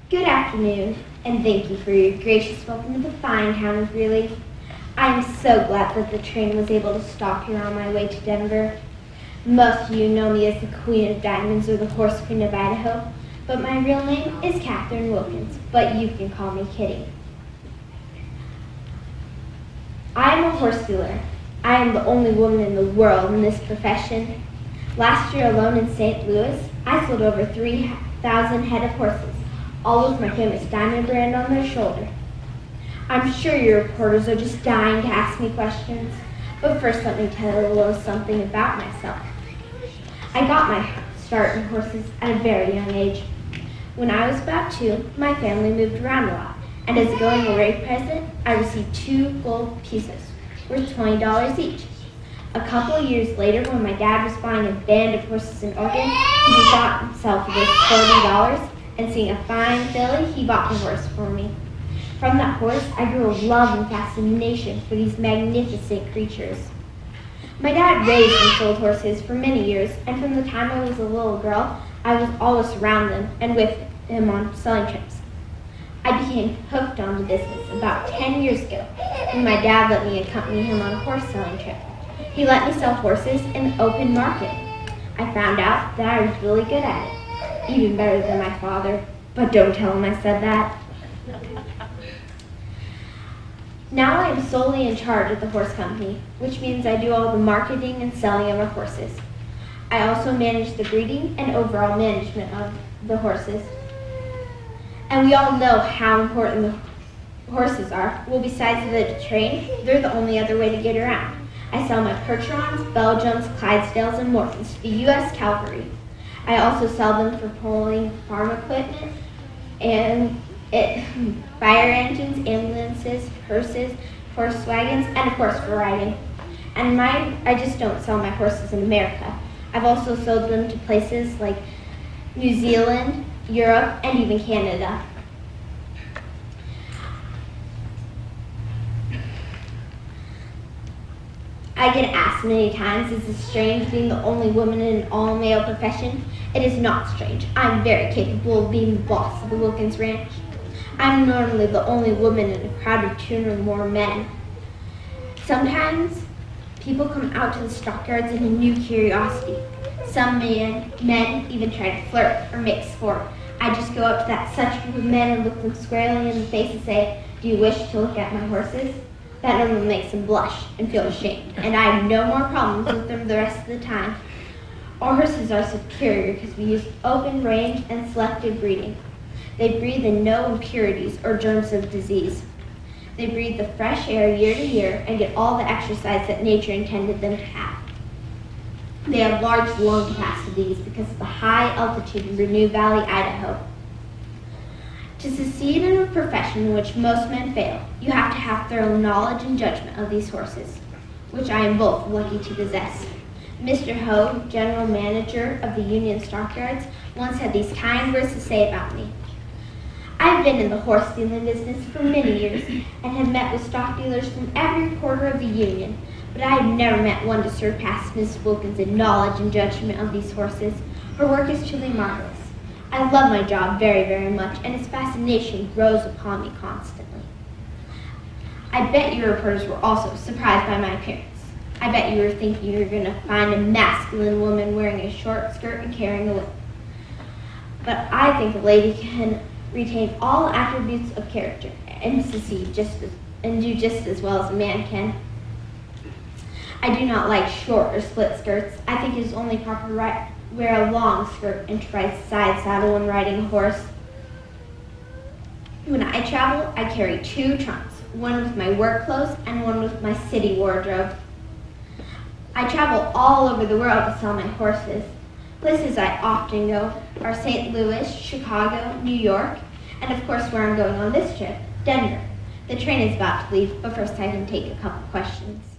Good afternoon, and thank you for your gracious welcome to the fine town of Greeley. I am so glad that the train was able to stop here on my way to Denver. Most of you know me as the Queen of Diamonds or the Horse Queen of Idaho, but my real name is Kathryn Wilkins, but you can call me Kittie. I am a horse dealer. I am the only woman in the world in this profession. Last year alone in St. Louis, I sold over 3,000 head of horses, all with my famous diamond brand on their shoulder. I'm sure your reporters are just dying to ask me questions, but first let me tell you a little something about myself. I got my start in horses at a very young age. When I was about 2, my family moved around a lot, and as a going-away present, I received 2 gold pieces, worth $20 each. A couple of years later, when my dad was buying a band of horses in Oregon, he bought himself worth $40, and seeing a fine filly, he bought the horse for me. From that horse, I grew a love and fascination for these magnificent creatures. My dad raised and sold horses for many years, and from the time I was a little girl, I was always around them and with him on selling trips. I became hooked on the business about 10 years ago when my dad let me accompany him on a horse selling trip. He let me sell horses in the open market. I found out that I was really good at it, even better than my father, but don't tell him I said that. Now I am solely in charge of the horse company, which means I do all the marketing and selling of our horses. I also manage the breeding and overall management of the horses. And we all know how important the horses are. Well, besides the train, they're the only other way to get around. I sell my Percherons, Belgians, Clydesdales, and Mortons to the U.S. Cavalry. I also sell them for pulling farm equipment and fire engines, ambulances, hearses, horse wagons, and of course for riding. And I just don't sell my horses in America. I've also sold them to places like New Zealand, Europe, and even Canada. I get asked many times, is it strange being the only woman in an all-male profession? It is not strange. I'm very capable of being the boss of the Wilkins Ranch. I'm normally the only woman in a crowd of 2 or more men. Sometimes people come out to the stockyards in a new curiosity. Some men even try to flirt or make sport. I just go up to that such group of men and look them squarely in the face and say, "Do you wish to look at my horses?" That normally makes them blush and feel ashamed, and I have no more problems with them the rest of the time. Our horses are superior because we use open range and selective breeding. They breathe in no impurities or germs of disease. They breathe the fresh air year to year and get all the exercise that nature intended them to have. They have large lung capacities because of the high altitude in Renew Valley, Idaho. To succeed in a profession in which most men fail, you have to have thorough knowledge and judgment of these horses, which I am both lucky to possess. Mr. Ho, general manager of the Union Stockyards, once had these kind words to say about me. I've been in the horse dealing business for many years and have met with stock dealers from every quarter of the Union, but I have never met one to surpass Miss Wilkins in knowledge and judgment of these horses. Her work is truly marvelous. I love my job very, very much, and its fascination grows upon me constantly. I bet your reporters were also surprised by my appearance. I bet you were thinking you were going to find a masculine woman wearing a short skirt and carrying a whip. But I think a lady can retain all attributes of character and succeed and do just as well as a man can. I do not like short or split skirts. I think it is only proper to wear a long skirt and to ride side saddle when riding a horse. When I travel, I carry 2 trunks, one with my work clothes and one with my city wardrobe. I travel all over the world to sell my horses. Places I often go are St. Louis, Chicago, New York, and of course where I'm going on this trip, Denver. The train is about to leave, but first I can take a couple questions.